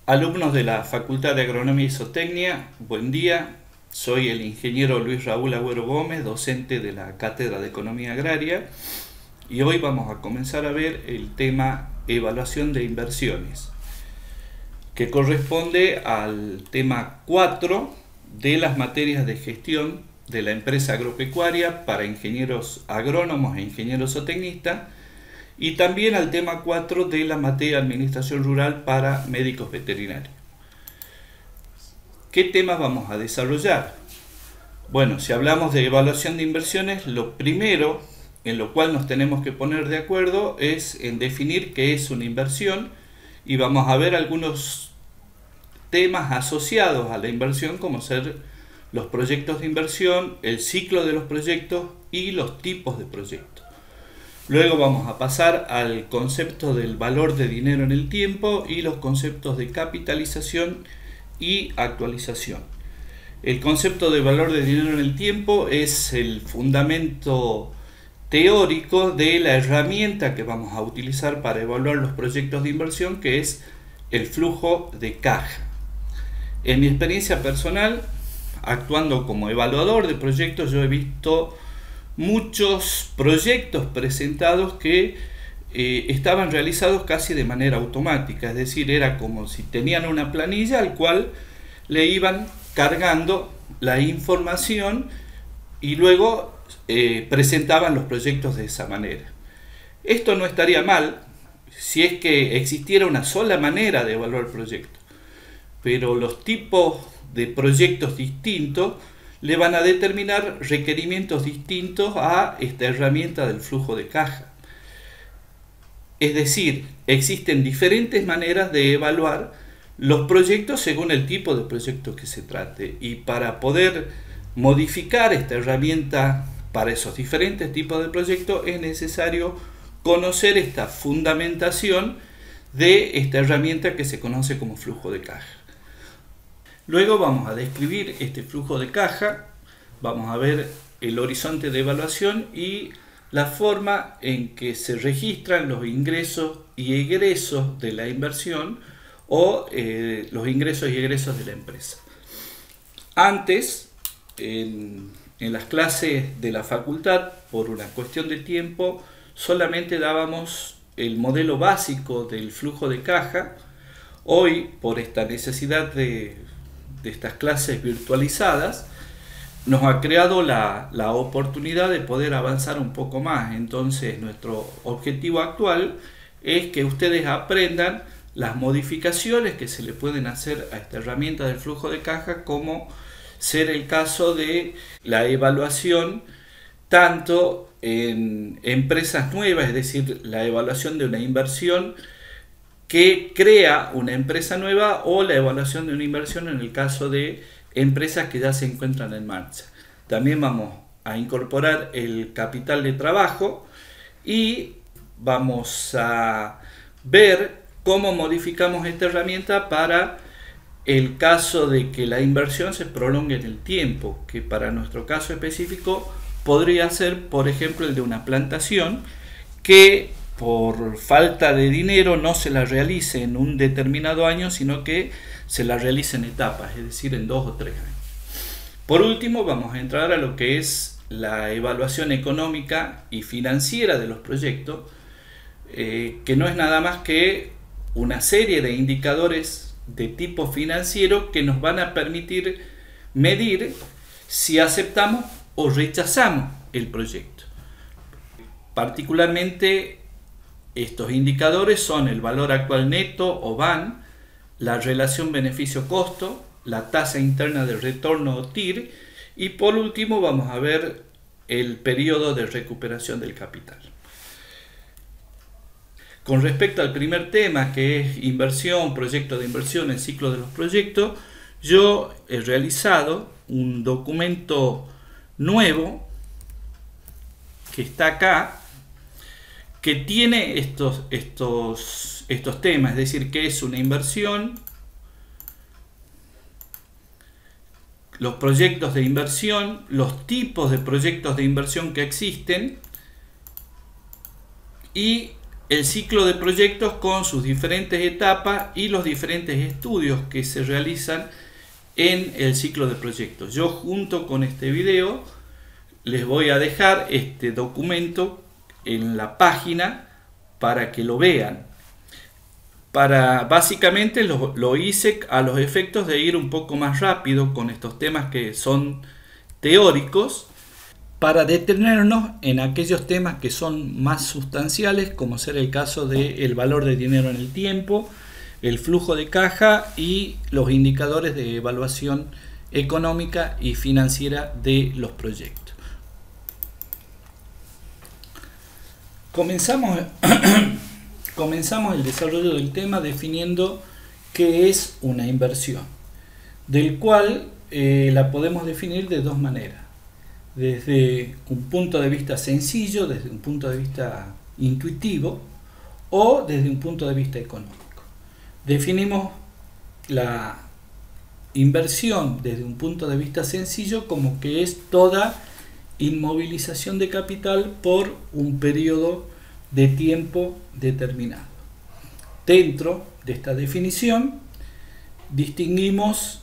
Alumnos de la Facultad de Agronomía y Zootecnia, buen día. Soy el ingeniero Luis Raúl Agüero Gómez, docente de la Cátedra de Economía Agraria, y hoy vamos a comenzar a ver el tema evaluación de inversiones, que corresponde al tema 4 de las materias de gestión de la empresa agropecuaria para ingenieros agrónomos e ingenieros zootecnistas, y también al tema 4 de la materia de administración rural para médicos veterinarios. ¿Qué temas vamos a desarrollar? Bueno, si hablamos de evaluación de inversiones, lo primero en lo cual nos tenemos que poner de acuerdo es en definir qué es una inversión, y vamos a ver algunos temas asociados a la inversión, como ser los proyectos de inversión, el ciclo de los proyectos y los tipos de proyectos. Luego vamos a pasar al concepto del valor de dinero en el tiempo y los conceptos de capitalización y actualización. El concepto de valor de dinero en el tiempo es el fundamento teórico de la herramienta que vamos a utilizar para evaluar los proyectos de inversión, que es el flujo de caja. En mi experiencia personal, actuando como evaluador de proyectos, yo he visto muchos proyectos presentados que estaban realizados casi de manera automática, es decir, era como si tenían una planilla al cual le iban cargando la información y luego presentaban los proyectos de esa manera. Esto no estaría mal si es que existiera una sola manera de evaluar proyectos, pero los tipos de proyectos distintos le van a determinar requerimientos distintos a esta herramienta del flujo de caja. Es decir, existen diferentes maneras de evaluar los proyectos según el tipo de proyecto que se trate, y para poder modificar esta herramienta para esos diferentes tipos de proyectos es necesario conocer esta fundamentación de esta herramienta que se conoce como flujo de caja. Luego vamos a describir este flujo de caja, vamos a ver el horizonte de evaluación y la forma en que se registran los ingresos y egresos de la inversión o los ingresos y egresos de la empresa. Antes, en las clases de la facultad, por una cuestión de tiempo, solamente dábamos el modelo básico del flujo de caja. Hoy, por esta necesidad de estas clases virtualizadas, nos ha creado la oportunidad de poder avanzar un poco más. Entonces, nuestro objetivo actual es que ustedes aprendan las modificaciones que se le pueden hacer a esta herramienta del flujo de caja, como ser el caso de la evaluación tanto en empresas nuevas, es decir, la evaluación de una inversión que crea una empresa nueva, o la evaluación de una inversión en el caso de empresas que ya se encuentran en marcha. También vamos a incorporar el capital de trabajo y vamos a ver cómo modificamos esta herramienta para el caso de que la inversión se prolongue en el tiempo, que para nuestro caso específico podría ser, por ejemplo, el de una plantación que por falta de dinero no se la realice en un determinado año, sino que se la realice en etapas, es decir, en 2 o 3 años. Por último, vamos a entrar a lo que es la evaluación económica y financiera de los proyectos, que no es nada más que una serie de indicadores de tipo financiero que nos van a permitir medir si aceptamos o rechazamos el proyecto. Particularmente, estos indicadores son el valor actual neto o VAN, la relación beneficio-costo, la tasa interna de retorno o TIR, y por último vamos a ver el periodo de recuperación del capital. Con respecto al primer tema, que es inversión, proyecto de inversión, el ciclo de los proyectos, yo he realizado un documento nuevo que está acá, que tiene estos temas, es decir, qué es una inversión, los proyectos de inversión, los tipos de proyectos de inversión que existen y el ciclo de proyectos con sus diferentes etapas y los diferentes estudios que se realizan en el ciclo de proyectos. Yo junto con este video les voy a dejar este documento en la página para que lo vean. Básicamente lo hice a los efectos de ir un poco más rápido con estos temas que son teóricos, para detenernos en aquellos temas que son más sustanciales, como ser el caso del valor de dinero en el tiempo, el flujo de caja y los indicadores de evaluación económica y financiera de los proyectos. Comenzamos el desarrollo del tema definiendo qué es una inversión, del cual la podemos definir de dos maneras. Desde un punto de vista sencillo, desde un punto de vista intuitivo o desde un punto de vista económico. Definimos la inversión desde un punto de vista sencillo como que es toda inmovilización de capital por un periodo de tiempo determinado. Dentro de esta definición distinguimos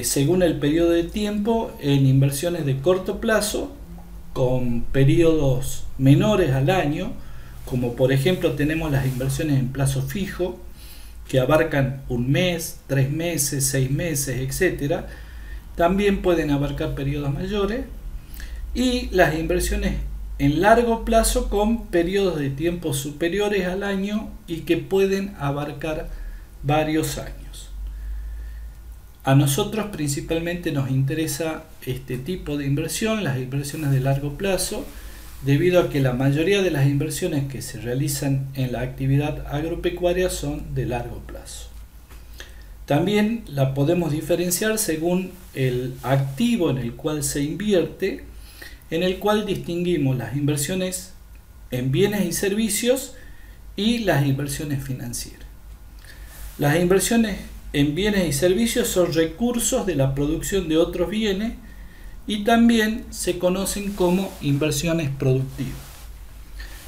según el periodo de tiempo en inversiones de corto plazo con periodos menores al año, como por ejemplo tenemos las inversiones en plazo fijo que abarcan un mes, 3 meses, 6 meses, etc. También pueden abarcar periodos mayores, y las inversiones en largo plazo con periodos de tiempo superiores al año y que pueden abarcar varios años. A nosotros principalmente nos interesa este tipo de inversión, las inversiones de largo plazo, debido a que la mayoría de las inversiones que se realizan en la actividad agropecuaria son de largo plazo. También la podemos diferenciar según el activo en el cual se invierte, en el cual distinguimos las inversiones en bienes y servicios y las inversiones financieras. Las inversiones en bienes y servicios son recursos de la producción de otros bienes y también se conocen como inversiones productivas.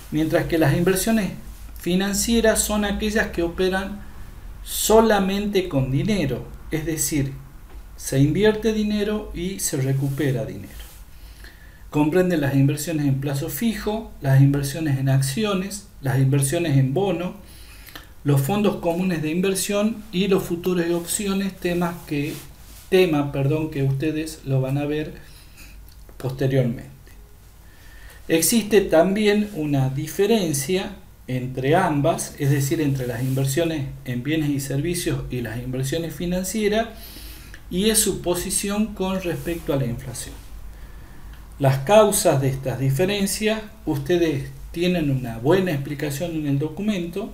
Mientras que las inversiones financieras son aquellas que operan solamente con dinero, es decir, se invierte dinero y se recupera dinero. Comprenden las inversiones en plazo fijo, las inversiones en acciones, las inversiones en bono, los fondos comunes de inversión y los futuros y opciones, tema que ustedes lo van a ver posteriormente. Existe también una diferencia entre ambas, es decir, entre las inversiones en bienes y servicios y las inversiones financieras, y es su posición con respecto a la inflación. Las causas de estas diferencias ustedes tienen una buena explicación en el documento.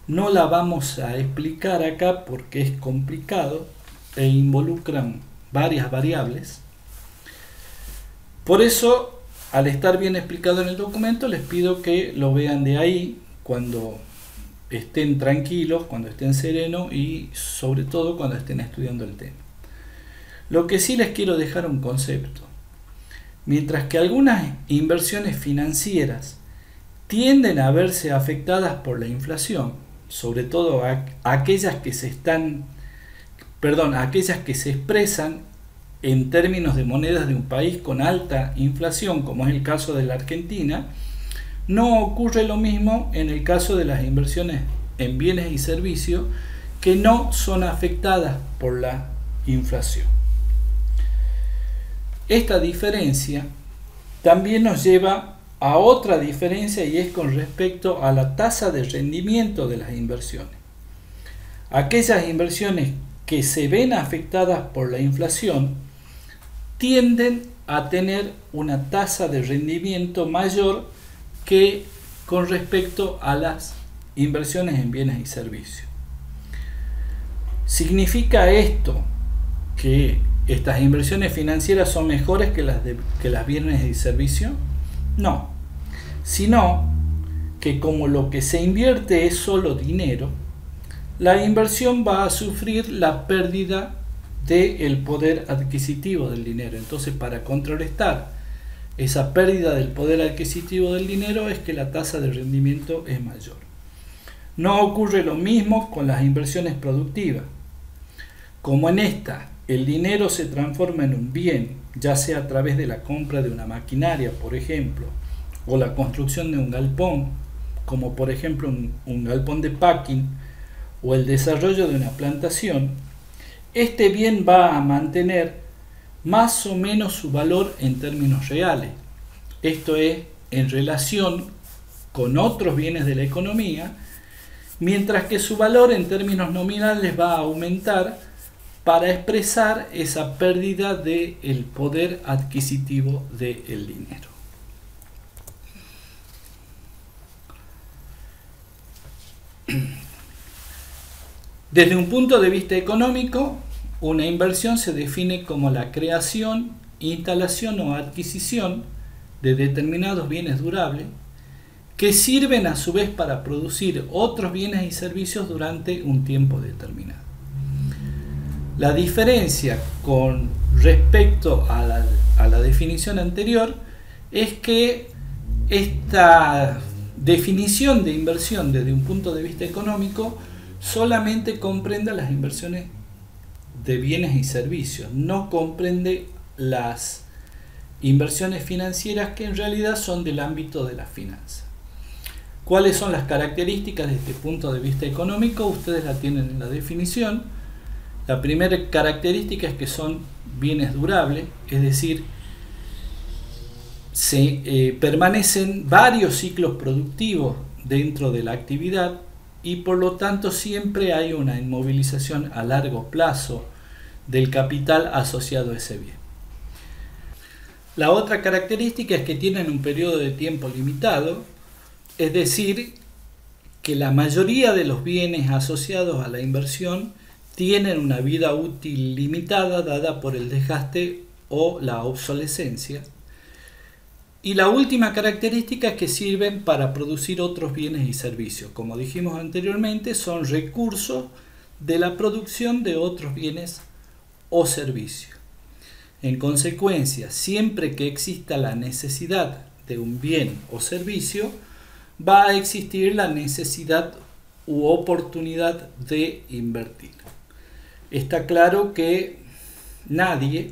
No la vamos a explicar acá porque es complicado e involucran varias variables. Por eso, al estar bien explicado en el documento, les pido que lo vean de ahí cuando estén tranquilos, cuando estén serenos y sobre todo cuando estén estudiando el tema. Lo que sí les quiero dejar un concepto. Mientras que algunas inversiones financieras tienden a verse afectadas por la inflación, sobre todo aquellas que se expresan en términos de monedas de un país con alta inflación, como es el caso de la Argentina, no ocurre lo mismo en el caso de las inversiones en bienes y servicios que no son afectadas por la inflación. Esta diferencia también nos lleva a otra diferencia, y es con respecto a la tasa de rendimiento de las inversiones. Aquellas inversiones que se ven afectadas por la inflación tienden a tener una tasa de rendimiento mayor que con respecto a las inversiones en bienes y servicios. ¿Significa esto que estas inversiones financieras son mejores que las bienes y servicios? No, sino que como lo que se invierte es solo dinero, la inversión va a sufrir la pérdida del poder adquisitivo del dinero. Entonces, para contrarrestar esa pérdida del poder adquisitivo del dinero, es que la tasa de rendimiento es mayor. No ocurre lo mismo con las inversiones productivas. Como en esta el dinero se transforma en un bien, ya sea a través de la compra de una maquinaria, por ejemplo, o la construcción de un galpón, como por ejemplo un galpón de packing, o el desarrollo de una plantación, este bien va a mantener más o menos su valor en términos reales. Esto es, en relación con otros bienes de la economía, mientras que su valor en términos nominales va a aumentar para expresar esa pérdida del poder adquisitivo del dinero. Desde un punto de vista económico, una inversión se define como la creación, instalación o adquisición de determinados bienes durables que sirven a su vez para producir otros bienes y servicios durante un tiempo determinado. La diferencia con respecto a la definición anterior es que esta definición de inversión desde un punto de vista económico solamente comprende las inversiones de bienes y servicios, no comprende las inversiones financieras, que en realidad son del ámbito de la finanza. ¿Cuáles son las características de este punto de vista económico? Ustedes la tienen en la definición. La primera característica es que son bienes durables, es decir, permanecen varios ciclos productivos dentro de la actividad y por lo tanto siempre hay una inmovilización a largo plazo del capital asociado a ese bien. La otra característica es que tienen un periodo de tiempo limitado, es decir, que la mayoría de los bienes asociados a la inversión tienen una vida útil limitada dada por el desgaste o la obsolescencia. Y la última característica es que sirven para producir otros bienes y servicios. Como dijimos anteriormente, son recursos de la producción de otros bienes o servicios. En consecuencia, siempre que exista la necesidad de un bien o servicio, va a existir la necesidad u oportunidad de invertir. Está claro que nadie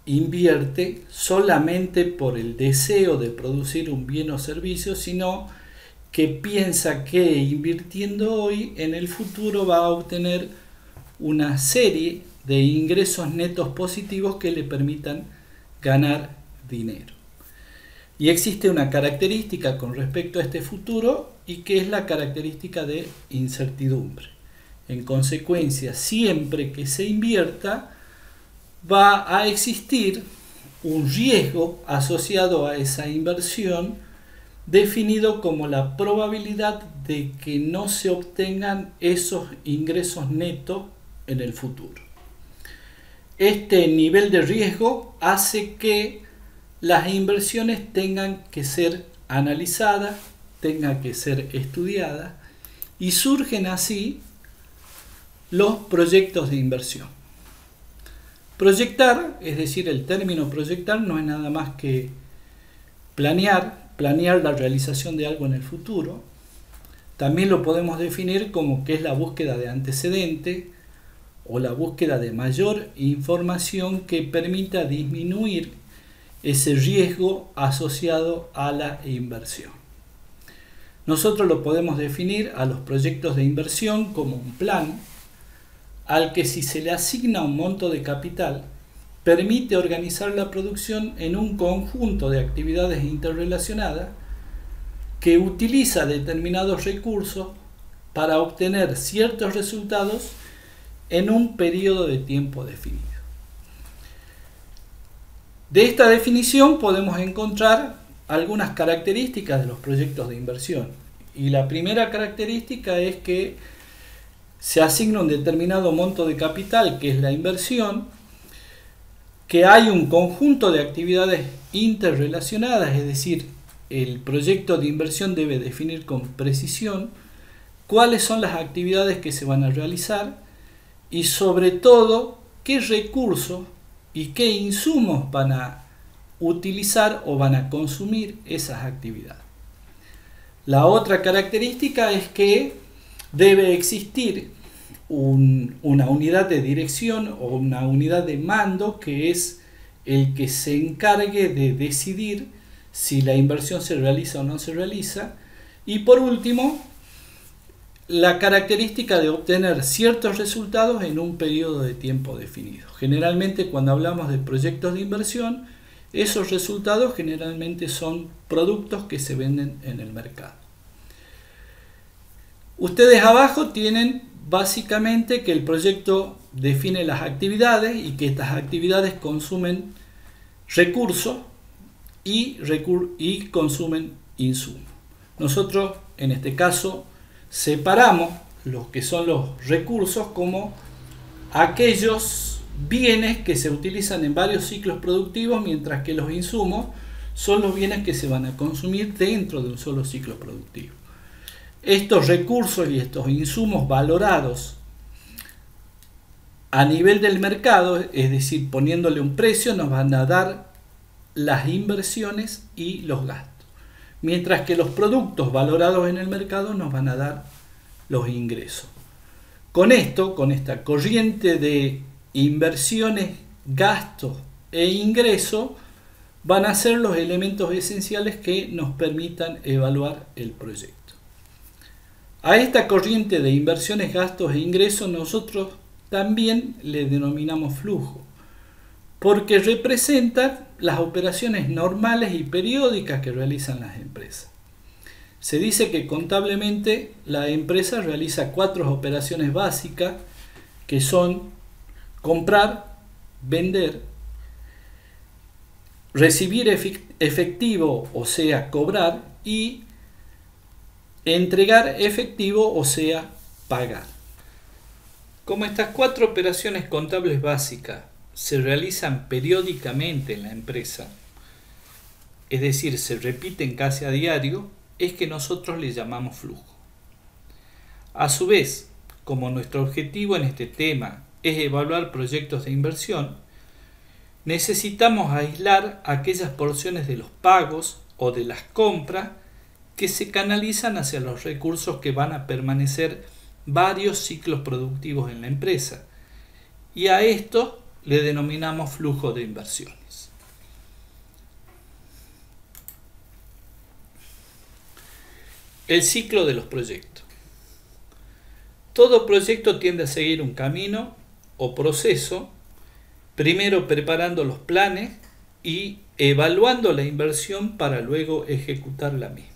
invierte solamente por el deseo de producir un bien o servicio, sino que piensa que invirtiendo hoy, en el futuro va a obtener una serie de ingresos netos positivos que le permitan ganar dinero. Y existe una característica con respecto a este futuro, y que es la característica de incertidumbre. En consecuencia, siempre que se invierta, va a existir un riesgo asociado a esa inversión, definido como la probabilidad de que no se obtengan esos ingresos netos en el futuro. Este nivel de riesgo hace que las inversiones tengan que ser analizadas, tengan que ser estudiadas, y surgen así los proyectos de inversión. Proyectar, es decir, el término proyectar no es nada más que planear la realización de algo en el futuro. También lo podemos definir como que es la búsqueda de antecedente o la búsqueda de mayor información que permita disminuir ese riesgo asociado a la inversión. Nosotros lo podemos definir a los proyectos de inversión como un plan al que, si se le asigna un monto de capital, permite organizar la producción en un conjunto de actividades interrelacionadas que utiliza determinados recursos para obtener ciertos resultados en un periodo de tiempo definido. De esta definición podemos encontrar algunas características de los proyectos de inversión. Y la primera característica es que se asigna un determinado monto de capital, que es la inversión, que hay un conjunto de actividades interrelacionadas, es decir, el proyecto de inversión debe definir con precisión cuáles son las actividades que se van a realizar y, sobre todo, qué recursos y qué insumos van a utilizar o van a consumir esas actividades. La otra característica es que debe existir una unidad de dirección o una unidad de mando que es el que se encargue de decidir si la inversión se realiza o no se realiza. Y por último, la característica de obtener ciertos resultados en un periodo de tiempo definido. Generalmente cuando hablamos de proyectos de inversión, esos resultados generalmente son productos que se venden en el mercado. Ustedes abajo tienen básicamente que el proyecto define las actividades y que estas actividades consumen recursos y consumen insumos. Nosotros en este caso separamos los que son los recursos como aquellos bienes que se utilizan en varios ciclos productivos, mientras que los insumos son los bienes que se van a consumir dentro de un solo ciclo productivo. Estos recursos y estos insumos valorados a nivel del mercado, es decir, poniéndole un precio, nos van a dar las inversiones y los gastos, mientras que los productos valorados en el mercado nos van a dar los ingresos. Con esto, con esta corriente de inversiones, gastos e ingresos, van a ser los elementos esenciales que nos permitan evaluar el proyecto. A esta corriente de inversiones, gastos e ingresos nosotros también le denominamos flujo, porque representa las operaciones normales y periódicas que realizan las empresas. Se dice que contablemente la empresa realiza 4 operaciones básicas que son comprar, vender, recibir efectivo, o sea, cobrar, y entregar efectivo, o sea, pagar. Como estas 4 operaciones contables básicas se realizan periódicamente en la empresa, es decir, se repiten casi a diario, es que nosotros le llamamos flujo. A su vez, como nuestro objetivo en este tema es evaluar proyectos de inversión, necesitamos aislar aquellas porciones de los pagos o de las compras que se canalizan hacia los recursos que van a permanecer varios ciclos productivos en la empresa, y a esto le denominamos flujo de inversiones. El ciclo de los proyectos. Todo proyecto tiende a seguir un camino o proceso, primero preparando los planes y evaluando la inversión para luego ejecutar la misma.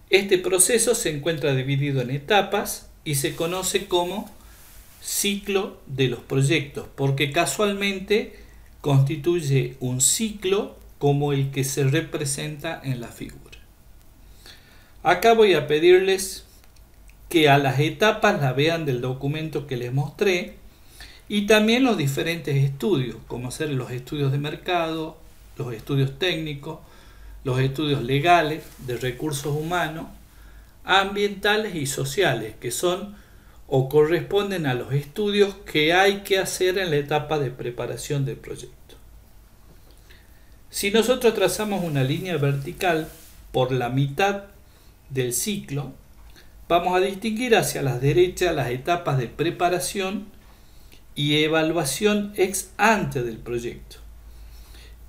Este proceso se encuentra dividido en etapas y se conoce como ciclo de los proyectos, porque casualmente constituye un ciclo como el que se representa en la figura. Acá voy a pedirles que a las etapas la vean del documento que les mostré, y también los diferentes estudios, como ser los estudios de mercado, los estudios técnicos, los estudios legales, de recursos humanos, ambientales y sociales, que son o corresponden a los estudios que hay que hacer en la etapa de preparación del proyecto. Si nosotros trazamos una línea vertical por la mitad del ciclo, vamos a distinguir hacia la derecha las etapas de preparación y evaluación ex ante del proyecto,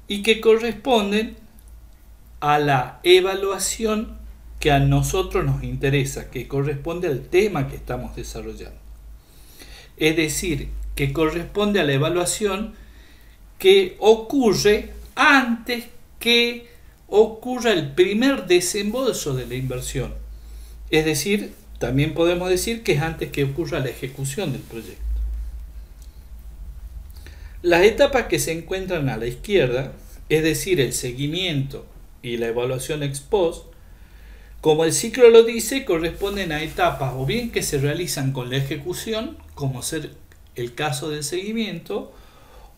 y que corresponden a la evaluación que a nosotros nos interesa, que corresponde al tema que estamos desarrollando. Es decir, que corresponde a la evaluación que ocurre antes que ocurra el primer desembolso de la inversión. Es decir, también podemos decir que es antes que ocurra la ejecución del proyecto. Las etapas que se encuentran a la izquierda, es decir, el seguimiento y la evaluación ex post, como el ciclo lo dice, corresponden a etapas o bien que se realizan con la ejecución, como ser el caso del seguimiento,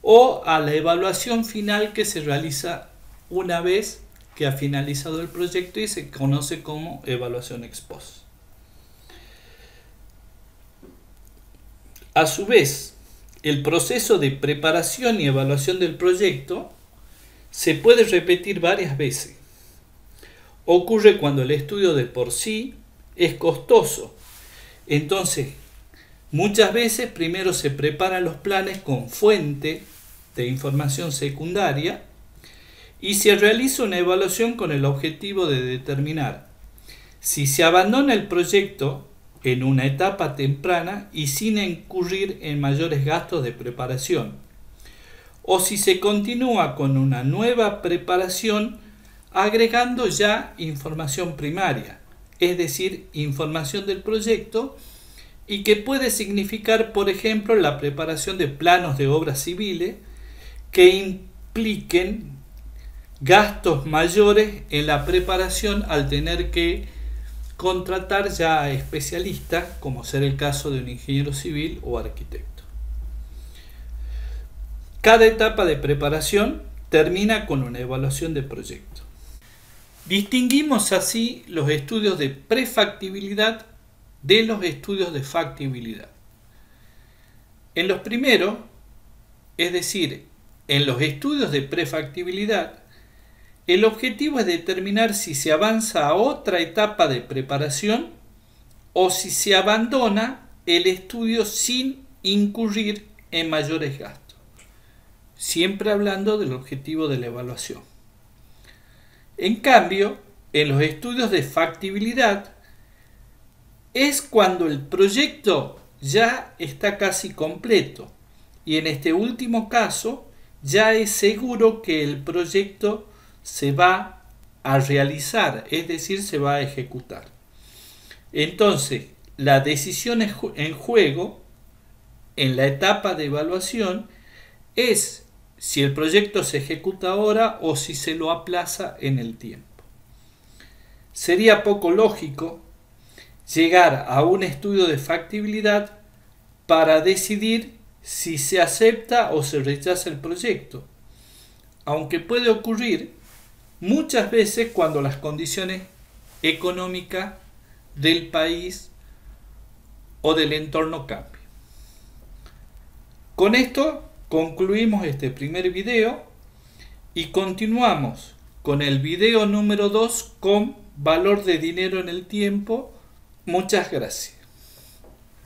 o a la evaluación final que se realiza una vez que ha finalizado el proyecto y se conoce como evaluación ex post. A su vez, el proceso de preparación y evaluación del proyecto se puede repetir varias veces. Ocurre cuando el estudio de por sí es costoso. Entonces, muchas veces primero se preparan los planes con fuente de información secundaria y se realiza una evaluación con el objetivo de determinar si se abandona el proyecto en una etapa temprana y sin incurrir en mayores gastos de preparación, o si se continúa con una nueva preparación agregando ya información primaria, es decir, información del proyecto, y que puede significar, por ejemplo, la preparación de planos de obras civiles que impliquen gastos mayores en la preparación al tener que contratar ya a especialistas, como ser el caso de un ingeniero civil o arquitecto. Cada etapa de preparación termina con una evaluación de proyecto. Distinguimos así los estudios de prefactibilidad de los estudios de factibilidad. En los primeros, es decir, en los estudios de prefactibilidad, el objetivo es determinar si se avanza a otra etapa de preparación o si se abandona el estudio sin incurrir en mayores gastos. Siempre hablando del objetivo de la evaluación. En cambio, en los estudios de factibilidad es cuando el proyecto ya está casi completo y en este último caso ya es seguro que el proyecto se va a realizar, es decir, se va a ejecutar. Entonces, la decisión en juego en la etapa de evaluación es si el proyecto se ejecuta ahora o si se lo aplaza en el tiempo. Sería poco lógico llegar a un estudio de factibilidad para decidir si se acepta o se rechaza el proyecto, aunque puede ocurrir muchas veces cuando las condiciones económicas del país o del entorno cambian. Con esto concluimos este primer video y continuamos con el video número 2 con valor de dinero en el tiempo. Muchas gracias.